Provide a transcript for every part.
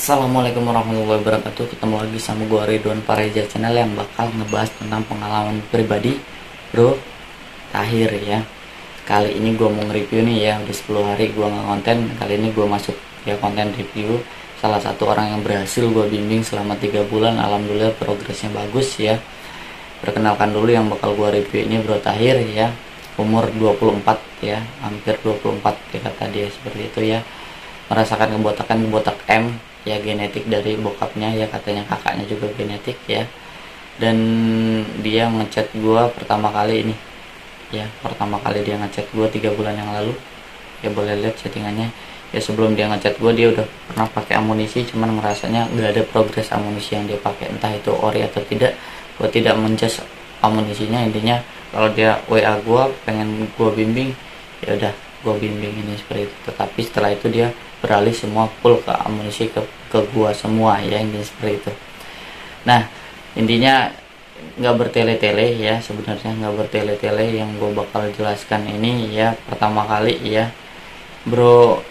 Assalamualaikum warahmatullahi wabarakatuh. Ketemu lagi sama gue Ridwan Pareja Channel yang bakal ngebahas tentang pengalaman pribadi Bro Tahir ya. Kali ini gue mau nge-review nih ya, udah 10 hari gue nggak konten. Kali ini gue masuk ya konten review salah satu orang yang berhasil gue bimbing selama 3 bulan. Alhamdulillah progresnya bagus ya. Perkenalkan dulu yang bakal gue review ini Bro Tahir ya, umur 24 ya, hampir 24 ya kata dia seperti itu ya. Merasakan kebotakan botak M ya, genetik dari bokapnya ya, katanya kakaknya juga genetik ya. Dan dia ngechat gue pertama kali ini ya, pertama kali dia ngechat gue 3 bulan yang lalu ya, boleh lihat chattingannya ya. Sebelum dia ngechat gue dia udah pernah pakai amunisi, cuman merasanya nggak ada progres amunisi yang dia pakai, entah itu ori atau tidak. Gue tidak menjudge amunisinya, intinya kalau dia WA gue pengen gue bimbing ya udah gue bimbing ini seperti itu. Tetapi setelah itu dia beralih semua full ke amunisi ke gua semua ya, intinya seperti itu. Nah intinya nggak bertele-tele ya, sebenarnya nggak bertele-tele yang gua bakal jelaskan ini ya. Pertama kali ya Bro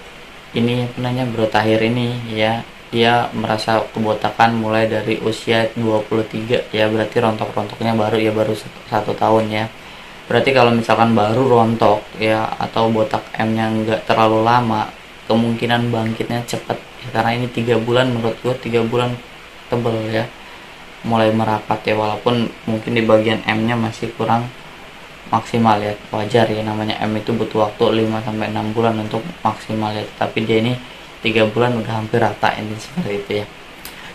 ini penanya Bro Tahir ini ya, dia merasa kebotakan mulai dari usia 23 ya, berarti rontok-rontoknya baru ya, baru 1 tahun ya. Berarti kalau misalkan baru rontok ya atau botak M nya nggak terlalu lama, kemungkinan bangkitnya cepat ya, karena ini 3 bulan menurut gue 3 bulan tebel ya, mulai merapat ya, walaupun mungkin di bagian M nya masih kurang maksimal ya, wajar ya, namanya M itu butuh waktu 5-6 bulan untuk maksimal ya, tapi dia ini 3 bulan udah hampir rata ini seperti itu ya.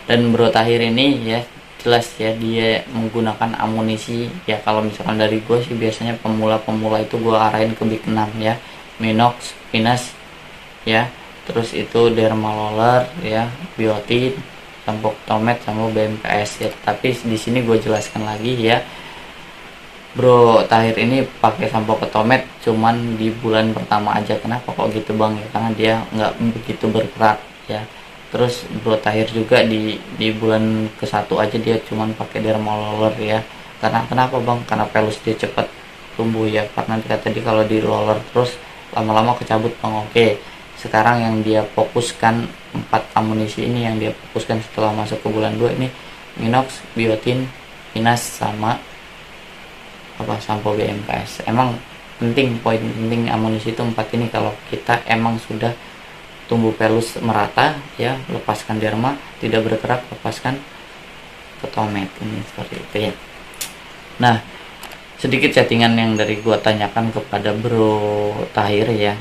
Dan Bro Tahir ini ya jelas ya dia menggunakan amunisi ya, kalau misalkan dari gue sih biasanya pemula-pemula itu gue arahin ke Big 6 ya, Minox, Pinus ya, terus itu Dermaloler ya, Biotin, Sampo Tomet sama BMPS ya. Tapi di sini gue jelaskan lagi ya, Bro Tahir ini pakai Sampo Tomet cuman di bulan pertama aja. Kenapa kok gitu bang ya, karena dia nggak begitu bergerak ya. Terus Bro Tahir juga di bulan ke-1 aja dia cuman pakai Dermaloler ya. Karena kenapa bang, karena pelus dia cepat tumbuh ya, karena kata dia kalau di roller terus lama-lama kecabut bang. Oke, sekarang yang dia fokuskan 4 amunisi ini yang dia fokuskan setelah masuk ke bulan 2 ini, Minox, Biotin, Pinas sama Sampo BMKS. Emang penting, poin penting amunisi itu 4 ini kalau kita emang sudah tumbuh pelus merata ya, lepaskan derma, tidak bergerak, lepaskan ke tomet ini seperti itu ya. Nah sedikit chattingan yang dari gua tanyakan kepada Bro Tahir ya,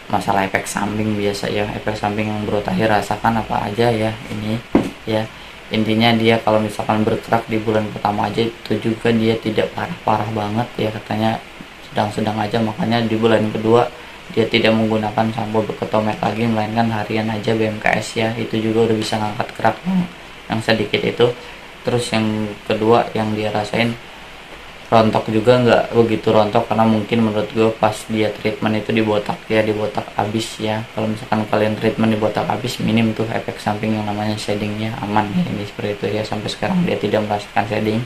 masalah efek samping biasa ya, efek samping yang Bro Tahir rasakan apa aja ya ini ya. Intinya dia kalau misalkan bergerak di bulan pertama aja itu juga dia tidak parah-parah banget ya, katanya sedang-sedang aja. Makanya di bulan kedua dia tidak menggunakan sampo Beketomet lagi, melainkan harian aja BMKS ya, itu juga udah bisa ngangkat gerak yang sedikit itu. Terus yang kedua yang dia rasain, rontok juga nggak begitu rontok, karena mungkin menurut gue pas dia treatment itu dibotak ya, dibotak habis ya. Kalau misalkan kalian treatment dibotak habis, minim tuh efek samping yang namanya shadingnya, aman ya ini seperti itu ya. Sampai sekarang dia tidak merasakan shading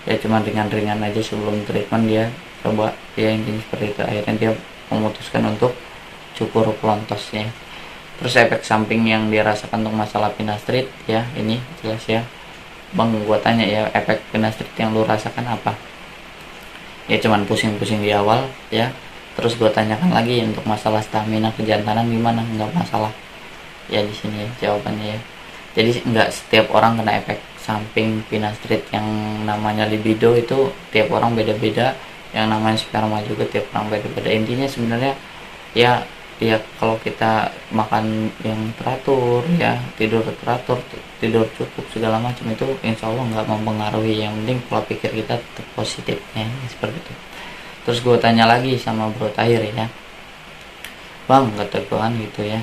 ya, cuma ringan-ringan aja sebelum treatment dia coba ya, intinya seperti itu. Akhirnya dia memutuskan untuk cukur pelontos ya. Terus efek samping yang dia rasakan untuk masalah pinastrit ya, ini jelas ya bang. Gua tanya ya, efek pinastrit yang lu rasakan apa ya, cuman pusing-pusing di awal ya. Terus gue tanyakan lagi untuk masalah stamina kejantanan gimana, nggak masalah ya di sini ya jawabannya ya. Jadi nggak setiap orang kena efek samping pinastrit yang namanya libido, itu tiap orang beda-beda. Yang namanya sperma juga tiap orang beda-beda. Intinya sebenarnya ya kalau kita makan yang teratur ya, tidur teratur, tidur cukup segala macam, itu insya Allah nggak mempengaruhi. Yang penting pola pikir kita tetap positif ya, seperti itu. Terus gue tanya lagi sama Bro Tahir ya, bang kata gue kan gitu ya,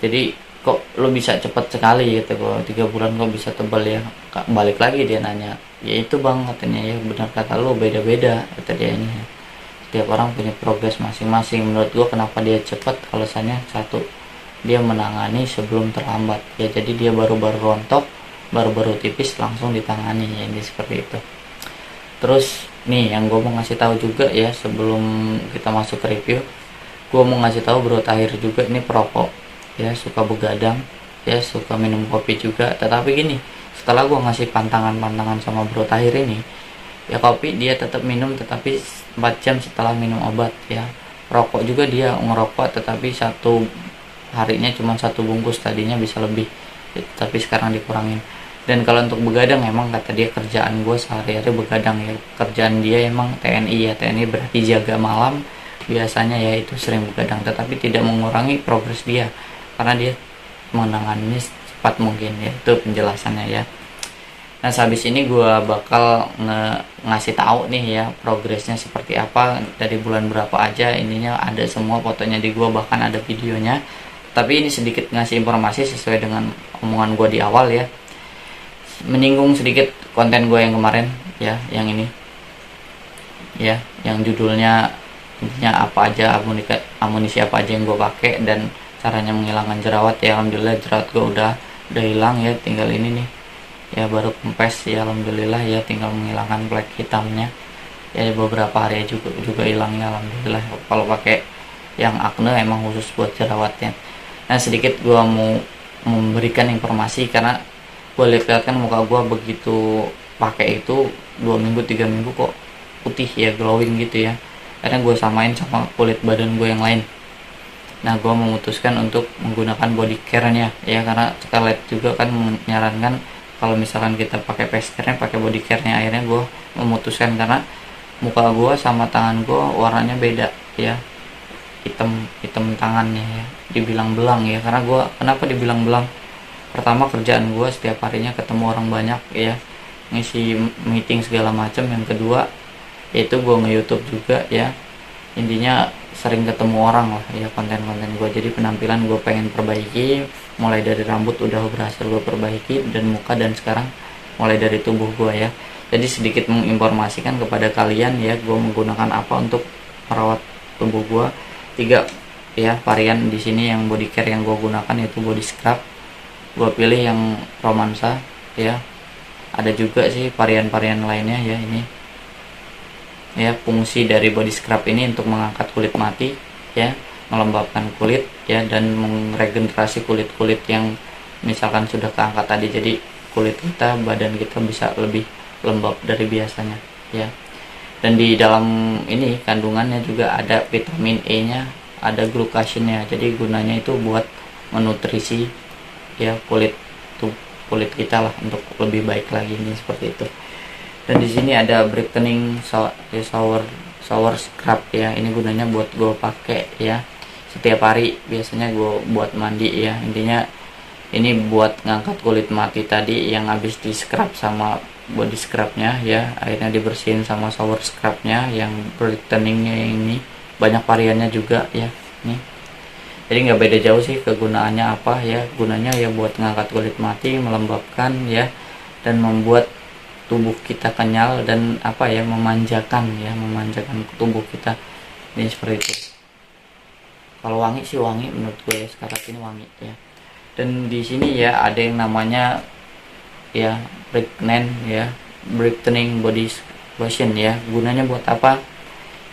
jadi kok lo bisa cepet sekali gitu, gue 3 bulan kok bisa tebal ya. Balik lagi dia nanya, ya itu bang katanya ya, benar kata lo, beda-beda kata dia ini. Setiap orang punya progres masing-masing. Menurut gue kenapa dia cepat, alasannya satu, dia menangani sebelum terlambat ya. Jadi dia baru-baru rontok, baru-baru tipis langsung ditangani ya, ini seperti itu. Terus nih yang gue mau ngasih tahu juga ya sebelum kita masuk ke review, Gue mau ngasih tahu Bro Tahir juga ini perokok ya, suka begadang ya, suka minum kopi juga. Tetapi gini, setelah gue ngasih pantangan-pantangan sama Bro Tahir ini ya, kopi dia tetap minum tetapi 4 jam setelah minum obat ya. Rokok juga dia ngerokok tetapi satu harinya cuma 1 bungkus, tadinya bisa lebih tapi sekarang dikurangin. Dan kalau untuk begadang, memang kata dia kerjaan gue sehari-hari begadang ya, kerjaan dia emang TNI ya, TNI berarti jaga malam biasanya ya, itu sering begadang tetapi tidak mengurangi progres dia karena dia menanganinya cepat mungkin ya, itu penjelasannya ya. Nah habis ini gue bakal ngasih tahu nih ya progresnya seperti apa, dari bulan berapa aja, ininya ada semua fotonya di gue, bahkan ada videonya. Tapi ini sedikit ngasih informasi sesuai dengan omongan gue di awal ya, menyinggung sedikit konten gue yang kemarin ya, yang ini ya, yang judulnya intinya apa aja, amunisi apa aja yang gue pakai dan caranya menghilangkan jerawat ya. Alhamdulillah jerawat gue udah hilang ya, tinggal ini nih ya, baru kempes ya, alhamdulillah ya, tinggal menghilangkan flek hitamnya ya, beberapa hari juga hilangnya alhamdulillah. Kalau pakai yang acne emang khusus buat jerawatnya. Nah sedikit gue mau memberikan informasi karena gue lihat kan muka gue begitu pakai itu 2 minggu 3 minggu kok putih ya, glowing gitu ya, karena gue samain sama kulit badan gue yang lain. Nah gue memutuskan untuk menggunakan body care nya ya, karena Scarlett juga kan menyarankan kalau misalkan kita pakai face care nya pakai body care nya. Akhirnya gue memutuskan karena muka gue sama tangan gue warnanya beda ya, hitam tangannya ya, dibilang belang ya. Karena gue kenapa dibilang belang, pertama kerjaan gue setiap harinya ketemu orang banyak ya, ngisi meeting segala macam. Yang kedua yaitu gue nge-YouTube juga ya, intinya sering ketemu orang lah ya, konten-konten gue. Jadi penampilan gue pengen perbaiki, mulai dari rambut udah berhasil gue perbaiki, dan muka, dan sekarang mulai dari tubuh gue ya. Jadi sedikit menginformasikan kepada kalian ya, gue menggunakan apa untuk merawat tubuh gue. 3 ya varian di sini yang body care yang gue gunakan, yaitu body scrub. Gue pilih yang romansa ya, ada juga sih varian-varian lainnya ya. Ini ya, fungsi dari body scrub ini untuk mengangkat kulit mati ya, melembabkan kulit ya, dan meregenerasi kulit-kulit yang misalkan sudah keangkat tadi. Jadi kulit kita, badan kita bisa lebih lembab dari biasanya ya. Dan di dalam ini kandungannya juga ada vitamin E nya, ada glucasionnya. Jadi gunanya itu buat menutrisi ya kulit kita lah, untuk lebih baik lagi ini, seperti itu. Dan di sini ada brightening shower scrub ya, ini gunanya buat gue pakai ya setiap hari, biasanya gue buat mandi ya. Intinya ini buat ngangkat kulit mati tadi yang habis di scrub sama body scrubnya ya, akhirnya dibersihin sama shower scrubnya yang brightening-nya. Ini banyak variannya juga ya nih, jadi nggak beda jauh sih kegunaannya apa ya. Gunanya ya buat ngangkat kulit mati, melembabkan ya, dan membuat tubuh kita kenyal, dan apa ya, memanjakan tubuh kita ini, seperti itu. Kalau wangi sih wangi menurut gue ya, sekarang ini wangi ya. Dan di sini ya ada yang namanya ya brightening body lotion ya. Gunanya buat apa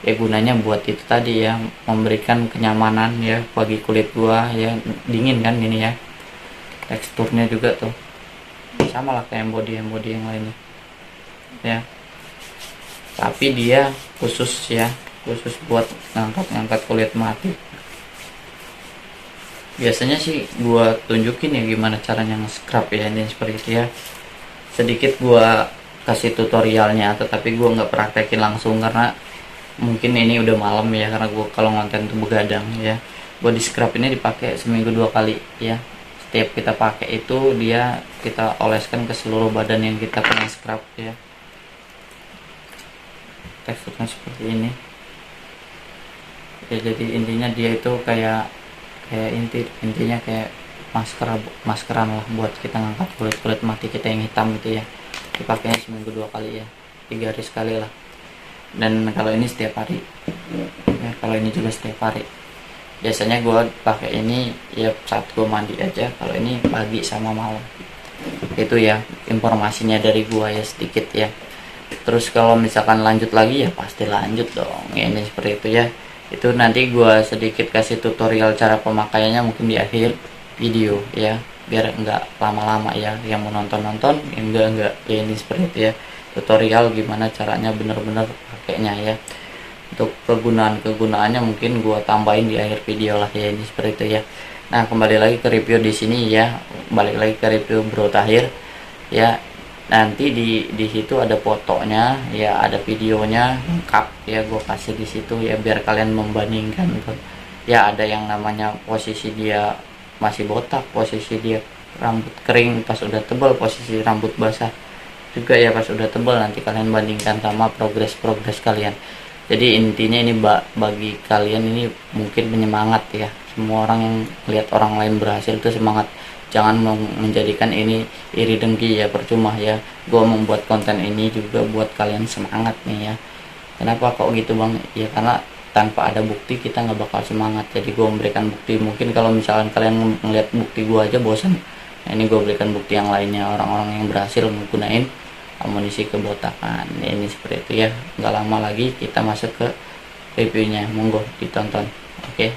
ya? Gunanya buat itu tadi ya, memberikan kenyamanan ya bagi kulit gua ya, dingin kan ini ya, teksturnya juga tuh sama lah kayak body yang lainnya ya, tapi dia khusus buat ngangkat kulit mati. Biasanya sih gua tunjukin ya gimana caranya nge-scrub ya, ini seperti itu ya. Sedikit gua kasih tutorialnya, tetapi gua nggak praktekin langsung karena mungkin ini udah malam ya, karena gua kalau ngonten tuh begadang ya. Body scrub ini dipakai seminggu 2 kali ya. Setiap kita pakai itu kita oleskan ke seluruh badan yang kita pernah scrub ya. Teksturnya seperti ini ya, jadi intinya dia itu kayak intinya kayak maskeran lah buat kita ngangkat kulit mati kita yang hitam gitu ya. Dipakainya seminggu 2 kali ya, 3 hari sekali lah. Dan kalau ini setiap hari ya, kalau ini juga setiap hari. Biasanya gue pakai ini ya saat gue mandi aja, kalau ini pagi sama malam. Itu ya informasinya dari gue ya, sedikit ya. Terus kalau misalkan lanjut lagi ya pasti lanjut dong ya, ini seperti itu ya. Itu nanti gua sedikit kasih tutorial cara pemakaiannya mungkin di akhir video ya, biar enggak lama-lama ya, yang mau nonton enggak ya, ini seperti itu ya, tutorial gimana caranya bener-bener pakainya ya. Untuk kegunaannya mungkin gua tambahin di akhir video lah ya, ini seperti itu ya. Nah, kembali lagi ke review di sini ya, balik lagi ke review Bro Tahir ya. Nanti di situ ada fotonya ya, ada videonya lengkap ya, gue kasih di situ ya biar kalian membandingkan ya. Ada yang namanya posisi dia masih botak, posisi dia rambut kering pas udah tebal, posisi rambut basah juga ya pas udah tebal. Nanti kalian bandingkan sama progres kalian. Jadi intinya ini bagi kalian ini mungkin penyemangat ya, semua orang yang lihat orang lain berhasil itu semangat. Jangan menjadikan ini iri dengki ya, percuma ya. Gua membuat konten ini juga buat kalian semangat nih ya. Kenapa kok gitu bang? Ya karena tanpa ada bukti kita nggak bakal semangat. Jadi gue memberikan bukti. Mungkin kalau misalkan kalian ngeliat bukti gue aja bosan, nah, ini gue berikan bukti yang lainnya, orang-orang yang berhasil menggunakan amunisi kebotakan ya, ini seperti itu ya. Nggak lama lagi kita masuk ke reviewnya, monggo ditonton. Oke.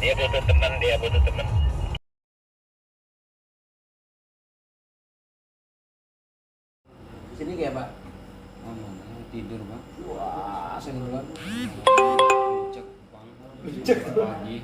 Dia butuh teman. Sini kayak Pak. Tidur bang. Wah, sendulan. Cek bang. Cek pagi.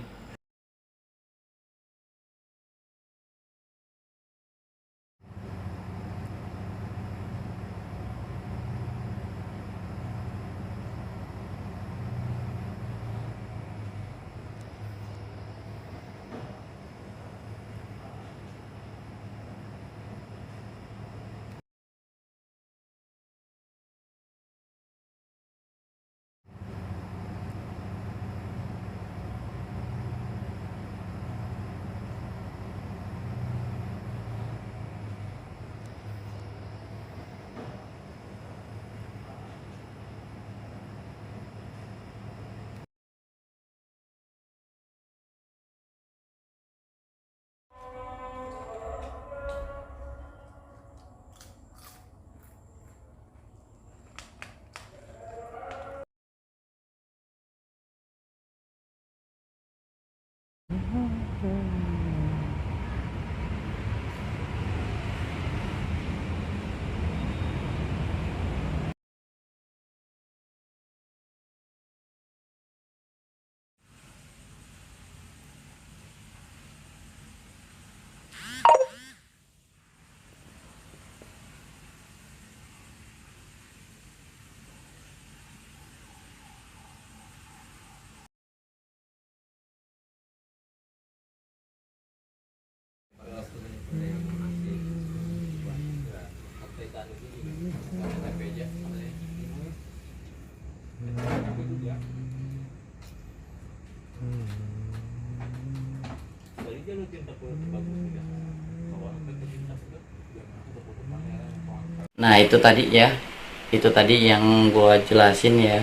Nah itu tadi yang gua jelasin ya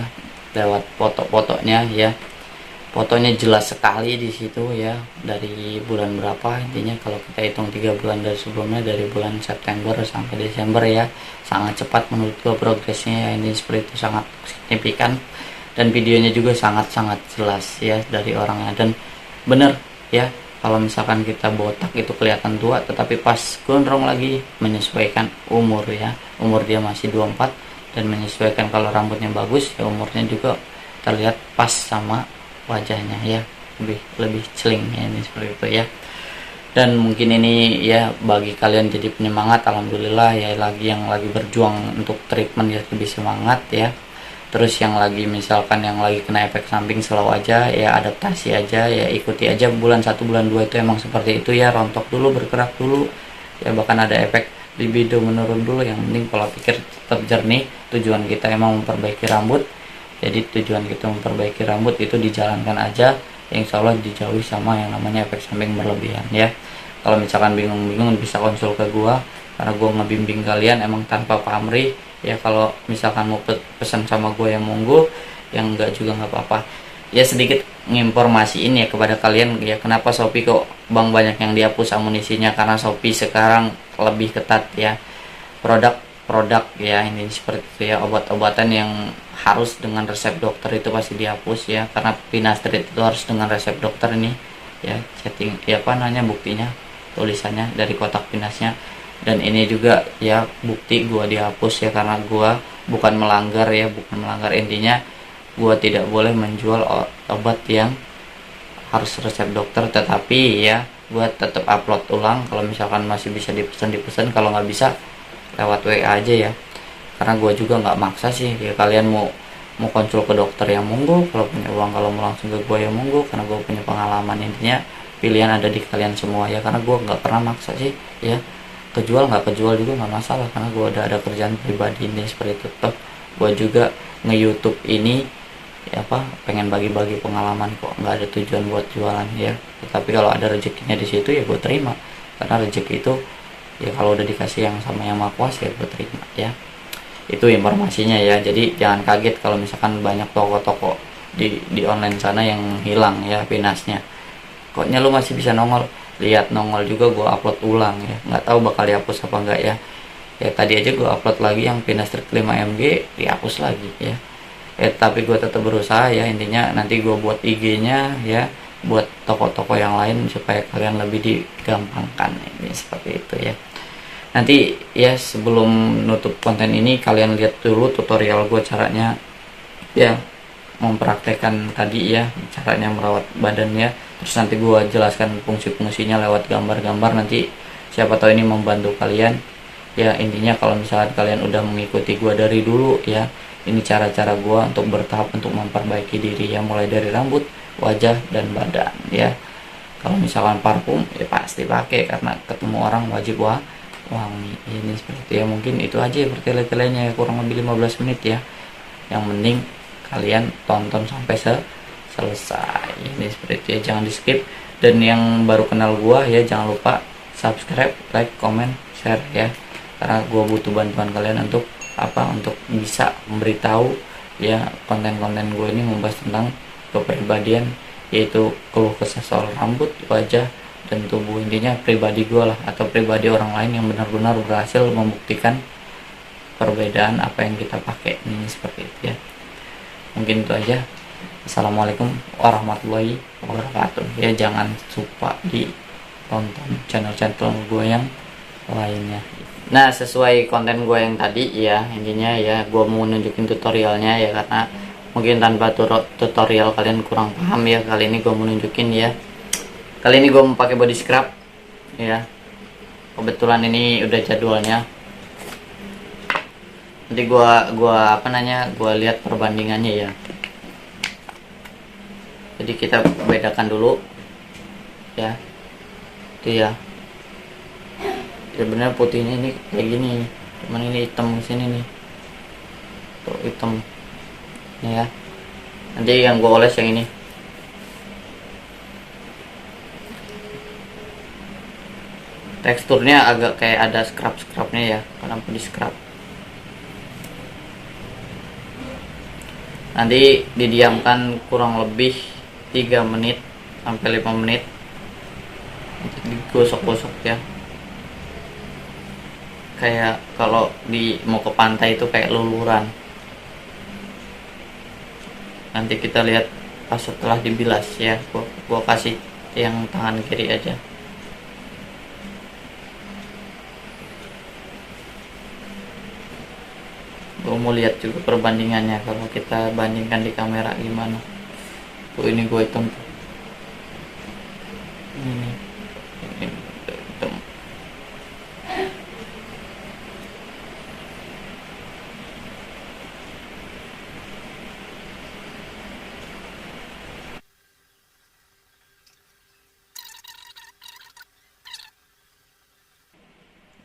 lewat foto-fotonya ya. Fotonya jelas sekali di situ ya, dari bulan berapa, intinya kalau kita hitung 3 bulan dari sebelumnya, dari bulan September sampai Desember ya, sangat cepat menurut gua progresnya ya. Ini seperti itu, sangat signifikan, dan videonya juga sangat-sangat jelas ya dari orangnya. Dan bener ya, kalau misalkan kita botak itu kelihatan tua, tetapi pas gondrong lagi menyesuaikan umur ya, umur dia masih 24, dan menyesuaikan kalau rambutnya bagus ya, umurnya juga terlihat pas sama wajahnya ya, lebih celing ya, ini seperti itu ya. Dan mungkin ini ya bagi kalian jadi penyemangat, alhamdulillah ya, yang lagi berjuang untuk treatment ya lebih semangat ya. Terus yang lagi misalkan yang lagi kena efek samping, selalu aja ya adaptasi aja ya, ikuti aja. Bulan 1 bulan 2 itu emang seperti itu ya, rontok dulu, bergerak dulu ya, bahkan ada efek libido menurun dulu. Yang penting pola pikir tetap jernih, tujuan kita emang memperbaiki rambut. Jadi tujuan kita memperbaiki rambut itu dijalankan aja, insya Allah dijauhi sama yang namanya efek samping berlebihan ya. Kalau misalkan bingung-bingung bisa konsul ke gua, karena gua ngebimbing kalian emang tanpa pamrih ya. Kalau misalkan mau pesan sama gua yang monggo, yang enggak juga nggak apa-apa ya. Sedikit nginformasiin ya kepada kalian ya, kenapa Shopee kok bang banyak yang dihapus amunisinya, karena Shopee sekarang lebih ketat ya, produk ya, ini seperti itu ya. Obat-obatan yang harus dengan resep dokter itu pasti dihapus ya, karena finasteride itu harus dengan resep dokter ini ya. Setting ya, apa namanya, buktinya tulisannya dari kotak pinasnya. Dan ini juga ya bukti gua dihapus ya, karena gua bukan melanggar ya, bukan melanggar. Intinya gua tidak boleh menjual obat yang harus resep dokter, tetapi ya gua tetap upload ulang. Kalau misalkan masih bisa dipesan, kalau nggak bisa lewat WA aja ya, karena gue juga nggak maksa sih ya. Kalian mau konsul ke dokter yang monggo, kalau punya uang, kalau mau langsung ke gue ya monggo, karena gue punya pengalaman. Intinya pilihan ada di kalian semua ya, karena gue nggak pernah maksa sih ya. Kejual nggak kejual juga nggak masalah, karena gue udah ada kerjaan pribadi ini seperti itu. Toh gue juga nge-YouTube ini ya, apa, pengen bagi-bagi pengalaman kok, nggak ada tujuan buat jualan ya. Tetapi kalau ada rezekinya di situ ya gue terima, karena rezeki itu ya kalau udah dikasih yang sama yang maha kuasa ya gue terima ya. Itu informasinya ya. Jadi jangan kaget kalau misalkan banyak toko-toko di online sana yang hilang ya pinasnya. Koknya lu masih bisa nongol, lihat nongol juga gue upload ulang ya, nggak tahu bakal dihapus apa enggak ya. Ya tadi aja gue upload lagi yang pinas trik 5 mg dihapus lagi ya. Tapi gue tetap berusaha ya. Intinya nanti gue buat IG-nya ya, buat toko-toko yang lain supaya kalian lebih digampangkan ini seperti itu ya. Nanti ya sebelum nutup konten ini, kalian lihat dulu tutorial gue caranya ya mempraktekkan tadi ya, caranya merawat badannya. Terus nanti gue jelaskan fungsi-fungsinya lewat gambar-gambar, nanti siapa tahu ini membantu kalian ya. Intinya kalau misalnya kalian udah mengikuti gue dari dulu ya, ini cara-cara gue untuk bertahap untuk memperbaiki diri ya, mulai dari rambut, wajah, dan badan ya. Kalau misalkan parfum ya pasti pakai, karena ketemu orang wajib wangi ini seperti itu ya. Mungkin itu aja ya bertele-telenya ya, kurang lebih 15 menit ya. Yang penting kalian tonton sampai selesai ini seperti itu ya, jangan di skip. Dan yang baru kenal gua ya, jangan lupa subscribe, like, comment, share ya, karena gua butuh bantuan kalian untuk apa, untuk bisa memberitahu ya konten-konten gue ini membahas tentang kepribadian, yaitu keluh kesah soal rambut, wajah, dan tubuh. Intinya pribadi gue lah, atau pribadi orang lain yang benar-benar berhasil membuktikan perbedaan apa yang kita pakai ini seperti itu ya. Mungkin itu aja. Assalamualaikum warahmatullahi wabarakatuh ya. Jangan lupa ditonton channel-channel gue yang lainnya. Nah, sesuai konten gue yang tadi ya, intinya ya gue mau nunjukin tutorialnya ya, karena mungkin tanpa tutorial kalian kurang paham ya. Kali ini gue mau nunjukin ya. Kali ini gue mau pakai body scrub ya. Kebetulan ini udah jadwalnya. Nanti gue lihat perbandingannya ya. Jadi kita bedakan dulu ya. Itu ya. Sebenarnya putihnya ini kayak gini, cuman ini hitam sini nih. Tuh hitam. Nih ya. Nanti yang gue oles yang ini. Teksturnya agak kayak ada scrub-scrubnya ya, kenapa di scrub Nanti didiamkan kurang lebih 3 menit sampai 5 menit, nanti digosok-gosok ya, kayak kalau mau ke pantai itu kayak luluran. Nanti kita lihat pas setelah dibilas ya. Gua kasih yang tangan kiri aja. Gue mau lihat juga perbandingannya kalau kita bandingkan di kamera gimana. Tuh ini gue hitam tuh. Ini hitam.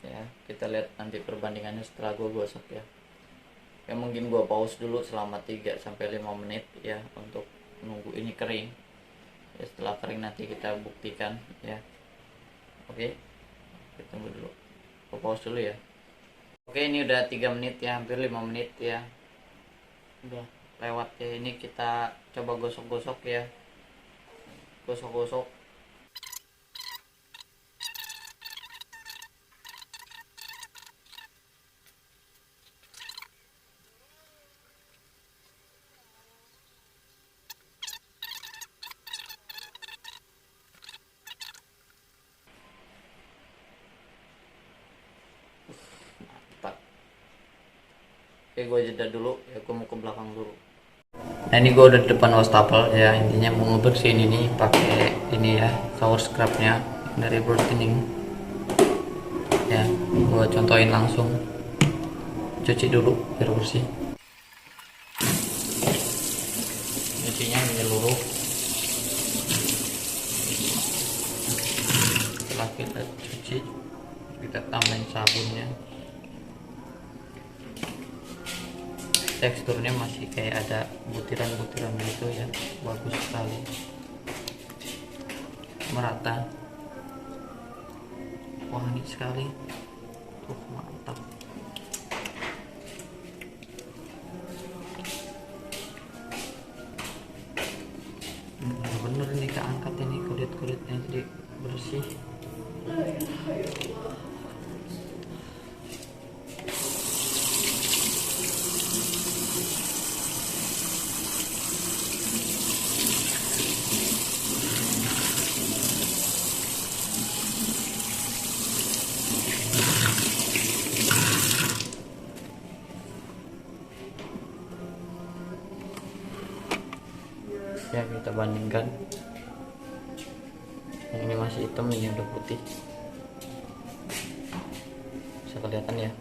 Ya, kita lihat nanti perbandingannya setelah gue gosok ya. Ya mungkin gue pause dulu selama 3-5 menit ya untuk nunggu ini kering. Ya setelah kering nanti kita buktikan ya. Oke, kita tunggu dulu. Gue pause dulu ya. Oke, ini udah 3 menit ya, hampir 5 menit ya. Udah lewat ya. Ini kita coba gosok-gosok ya. Gosok-gosok. Mantap. Oke, gue jeda dulu ya, gue mau ke belakang dulu. Nah, ini gue udah di depan wastafel ya. Intinya mau ngebersihin ini pakai ini ya, shower scrubnya dari Burtinining ya. Gue contohin langsung, cuci dulu biar bersih. Cucinya menyeluruh. Setelah kita cuci, kita tambahin sabunnya. Teksturnya masih kayak ada butiran-butiran gitu ya, bagus sekali, merata, wangi sekali, mantap. Bener-bener ini keangkat ini kulit-kulitnya jadi bersih. Ya kita bandingkan, yang ini masih hitam, ini udah putih, bisa kelihatan ya.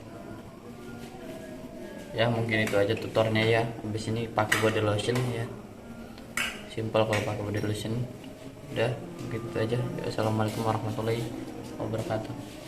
Ya mungkin itu aja tutornya ya. Habis ini pakai body lotion ya, simpel kalau pakai body lotion. Udah gitu aja ya. Assalamualaikum warahmatullahi wabarakatuh.